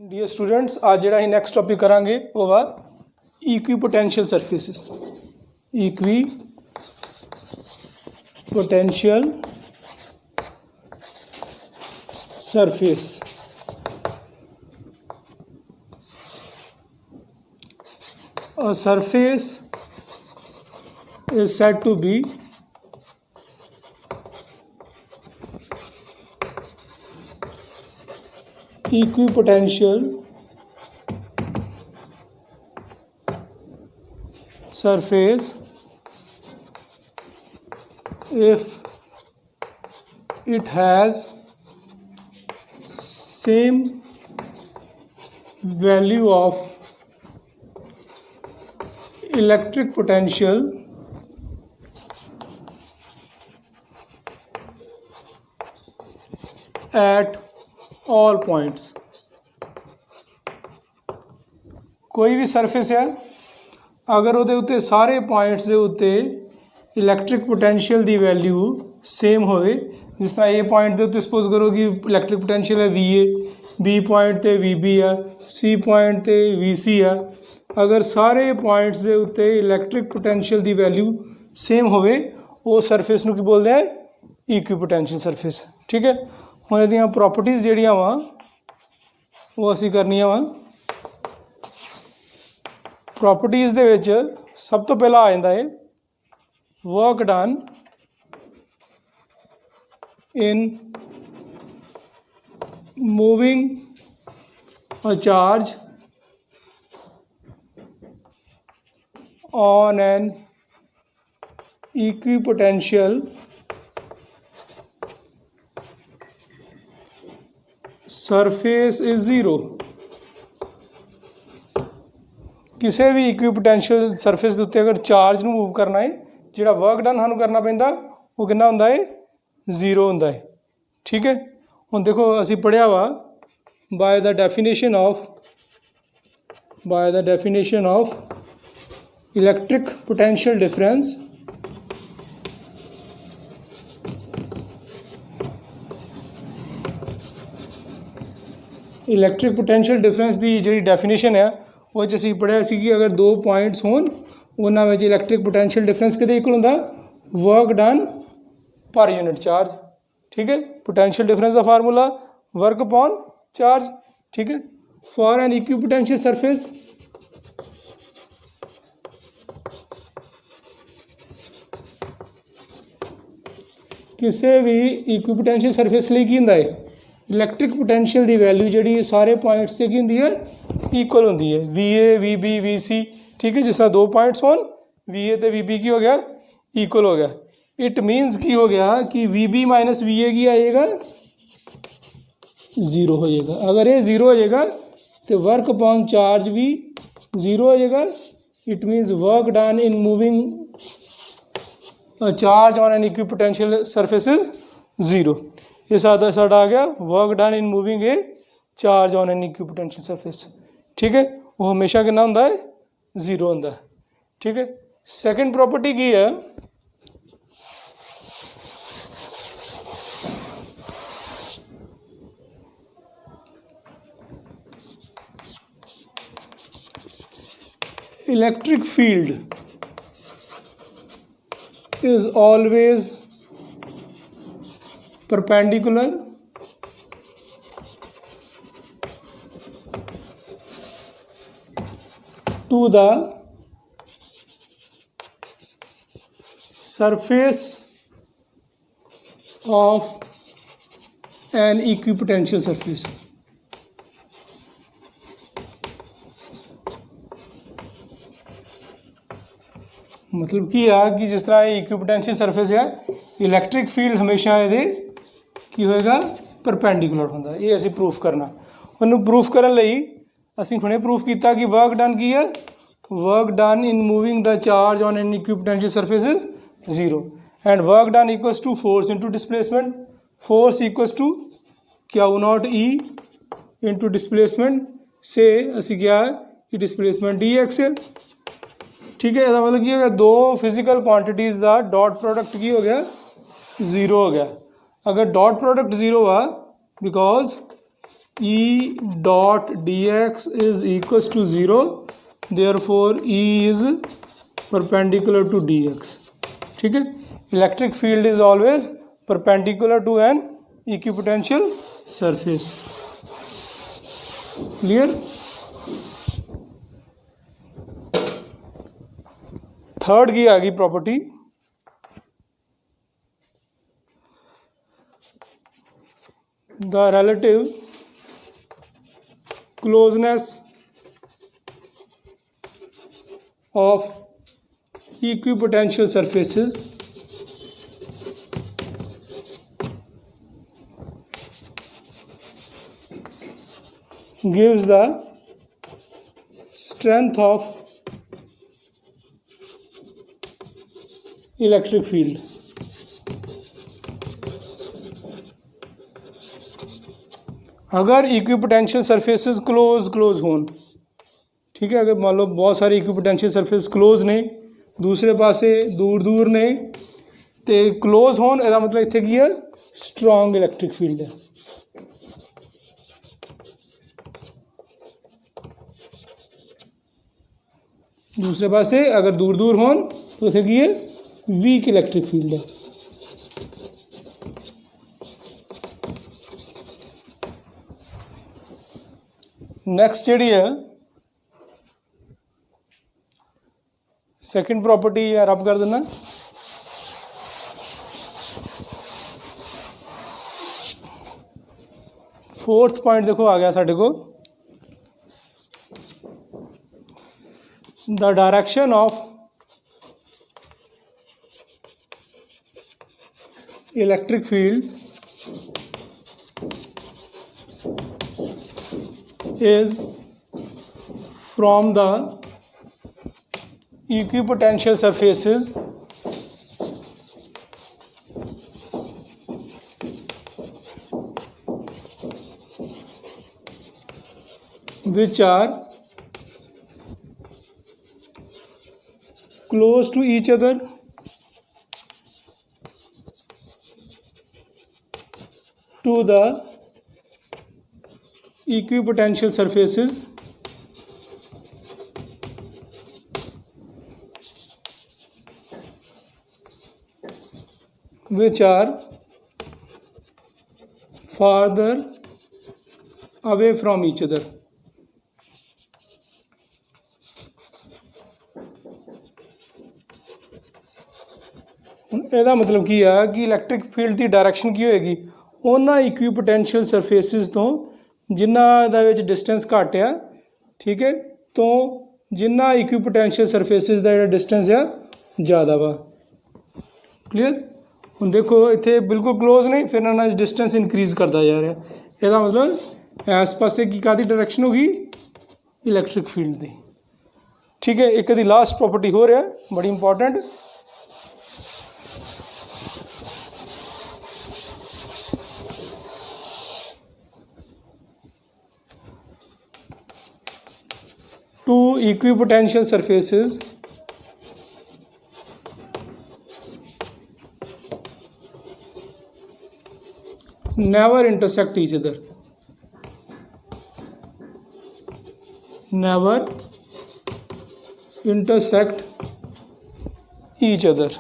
Dear students, आज जो next topic करांगे वो वा equipotential surfaces. Equipotential surface. A surface is said to be equipotential surface if it has same value of electric potential at all points। कोई भी surface है अगर ਉਹਦੇ ਉੱਤੇ ਸਾਰੇ ਪੁਆਇੰਟਸ ਦੇ ਉੱਤੇ ਇਲੈਕਟ੍ਰਿਕ ਪੋਟੈਂਸ਼ੀਅਲ ਦੀ ਵੈਲਿਊ ਸੇਮ ਹੋਵੇ, ਜਿਸ ਤਰ੍ਹਾਂ A ਪੁਆਇੰਟ ਦੇ ਉੱਤੇ ਸਪੋਜ਼ ਕਰੋ ਕਿ ਇਲੈਕਟ੍ਰਿਕ ਪੋਟੈਂਸ਼ੀਅਲ ਹੈ VA, B ਪੁਆਇੰਟ ਤੇ VB ਆ, C ਪੁਆਇੰਟ ਤੇ VC ਆ। अगर सारे पॉइंट्स के उत्ते इलैक्ट्रिक पोटेंशियल की वैल्यू सेम होवे वो सरफेस नूं की बोलते हैं इक्विपोटेंशियल सरफेस। ठीक है, हुण इहदियां प्रॉपर्टीज़ जिहड़ियां वा वो असीं करनियां वा। प्रॉपर्टीज़ दे विच सब तो पहला आ जांदा है work done in moving a charge on an equipotential surface is zero। किसी भी इक्विपोटेंशियल सरफेस के उत्ते अगर चार्ज नूं मूव करना है, जिहड़ा वर्क डन सानूं करना पैंदा वो कितना हुंदा है, जीरो हुंदा है। ठीक है, हुण देखो असीं पढ़िया वा by the definition of electric potential difference electric potential difference की जी डेफिनेशन है वो असी पढ़िया सी कि अगर दो पॉइंट्स होन उन्हां विच इलैक्ट्रिक पोटेंशियल डिफरेंस किहदे इक्वल हुंदा, work done per unit charge. ठीक है, पोटेंशियल डिफरेंस का फार्मूला वर्क अपॉन चार्ज। ठीक है, फॉर एन इक्विपोटेंशियल सरफेस किसी भी इक्विपोटेंशियल सरफेस लिए की है इलैक्ट्रिक पोटेंशियल की वैल्यू जी सारे पॉइंट्स से की होंगी है, इक्वल होंगी है VA VB VC। ठीक है, जिस तरह दो पॉइंट्स होन VA तो VB की हो गया इक्वल हो गया। इट मीन्स की हो गया कि VB माइनस VA की आएगा ज़ीरो हो जाएगा। अगर ये ज़ीरो हो जाएगा तो वर्क अपॉन चार्ज भी ज़ीरो हो जाएगा। It means work done in moving charge on an equipotential surface is zero. ये सादा आ गया work done in moving A charge on an equipotential surface. ठीक है, वो हमेशा कितना होंदा है, जीरो होंदा है। ठीक है, सेकंड प्रॉपर्टी की है electric field is always perpendicular to the surface of an equipotential surface। मतलब की आ कि जिस तरह इक्विपोटेंशियल सरफेस है इलैक्ट्रिक फील्ड हमेशा ये की होएगा परपेंडिकुलर होंदा। ये असी प्रूफ करना, उन्होंने प्रूफ करने लई असी हुणे प्रूफ किया कि वर्क डन की है, work done in moving the charge on an equipotential surface is zero and work done equals to force into displacement. Force equals to q naught E into displacement से असी क्या है कि displacement dx है। ठीक है, इसका मतलब कि अगर दो फिजिकल क्वांटिटीज़ का डॉट प्रोडक्ट की हो गया ज़ीरो हो गया। अगर डॉट प्रोडक्ट ज़ीरो हुआ because E dot dx is equals to 0, therefore E is perpendicular to dx. ठीक है, electric field is always perpendicular to an equipotential surface. Clear. Third की आ गई property, the relative closeness of equipotential surfaces gives the strength of electric field. अगर equipotential surfaces close होन, ठीक है, अगर मान लो बहुत सारे इक्विपोटेंशियल सरफेस क्लोज ने, दूसरे पासे दूर ने, तो क्लोज होन ਇਹਦਾ मतलब ਇੱਥੇ ਕੀ ਹੈ, स्ट्रॉन्ग इलैक्ट्रिक फील्ड है. दूसरे पासे अगर दूर होन तो इत्थे की है, वीक इलैक्ट्रिक फील्ड है. नेक्स्ट जी है सेकंड प्रॉपर्टी, यार आप कर देना. फोर्थ पॉइंट देखो आ गया साढ़े को, the direction of electric field is from the equipotential surfaces which are close to each other to the equipotential surfaces which are farther away from each other. ਇਹਦਾ मतलब ਕੀ ਆ ਕਿ ਇਲੈਕਟ੍ਰਿਕ ਫੀਲਡ ਦੀ direction ਕੀ ਹੋਏਗੀ, ਉਹਨਾਂ ਇਕੁਈਪੋਟੈਂਸ਼ੀਅਲ ਸਰਫੇਸਿਸ ਤੋਂ ਜਿਨ੍ਹਾਂ ਦਾ ਵਿੱਚ ਡਿਸਟੈਂਸ ਘੱਟ ਆ, ਠੀਕ ਹੈ, ਤੋਂ ਜਿਨ੍ਹਾਂ ਇਕੁਈਪੋਟੈਂਸ਼ੀਅਲ ਸਰਫੇਸਿਸ ਦਾ ਜਿਹੜਾ ਡਿਸਟੈਂਸ ਆ ਜ਼ਿਆਦਾ ਵਾ. ਕਲੀਅਰ. ਹੁਣ ਦੇਖੋ ਇੱਥੇ ਬਿਲਕੁਲ ਕਲੋਜ਼ ਨਹੀਂ, ਫਿਰ ਇਹਨਾਂ ਦਾ ਡਿਸਟੈਂਸ ਇਨਕਰੀਜ਼ ਕਰਦਾ ਜਾ ਰਿਹਾ. ਇਹਦਾ ਮਤਲਬ ਇਸ ਪਾਸੇ ਕੀ ਕਾਹਦੀ ਡਾਇਰੈਕਸ਼ਨ ਹੋ ਗਈ, ਇਲੈਕਟ੍ਰਿਕ ਫੀਲਡ ਦੀ. ਠੀਕ ਹੈ, ਇੱਕ ਦੀ ਲਾਸਟ ਪ੍ਰੋਪਰਟੀ ਹੋ ਰਿਹਾ ਬੜੀ important, two equipotential surfaces never intersect each other. Never intersect each other.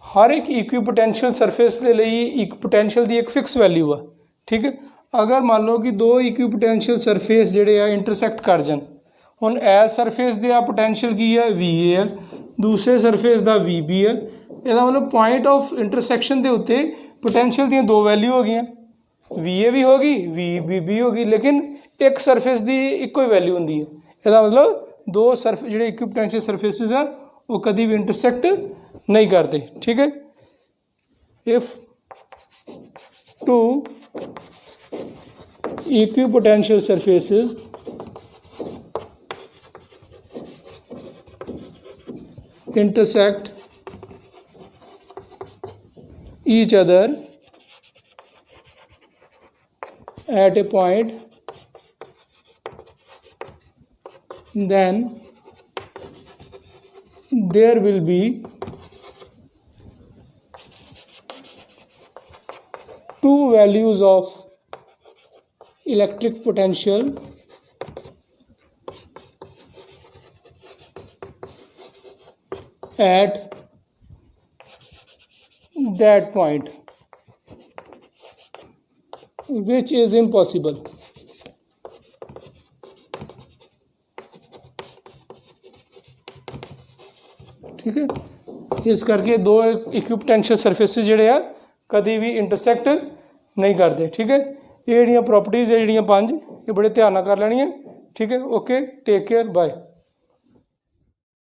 हर एक इक्विपोटेंशियल सरफेस ਦੇ ਲਈ ਇੱਕ ਪੋਟੈਂਸ਼ੀਅਲ ਦੀ ਇੱਕ ਫਿਕਸ ਵੈਲਿਊ ਆ. ਠੀਕ ਹੈ, अगर मान लो कि दो इक्विपोटेंशियल सरफेस ਜਿਹੜੇ ਆ इंटरसैक्ट कर जान, ਹੁਣ ਐਸ ਸਰਫੇਸ ਦੇ ਆ पोटेंशियल की है VA है, दूसरे सरफेस ਦਾ VB है. ਇਹਦਾ मतलब पॉइंट ऑफ इंटरसैक्शन ਦੇ ਉੱਤੇ पोटेंशियल ਦੀਆਂ ਦੋ वैल्यू हो गई, VA भी होगी VB भी होगी, लेकिन एक सरफेस ਦੀ ਇੱਕੋ ਹੀ वैल्यू ਹੁੰਦੀ है. ਇਹਦਾ मतलब दो ਜਿਹੜੇ इक्विपोटेंशियल सरफेसिस ਆ वो कभी भी इंटरसैक्ट नहीं करते. ठीक है, if two equipotential surfaces intersect each other at a point, then there will be values of electric potential at that point, which is impossible. ठीक है, इस करके दो इक्विपोटेंशियल सरफेसिस ਜਿਹੜੇ ਆ कभी भी इंटरसैक्ट नहीं करते। ठीक है, ये ਜਿਹੜੀਆਂ प्रॉपर्टीज़ है ਜਿਹੜੀਆਂ 5 ये बड़े ध्यान नाल कर लैणियां। ठीक है, ओके, टेक केयर, बाय।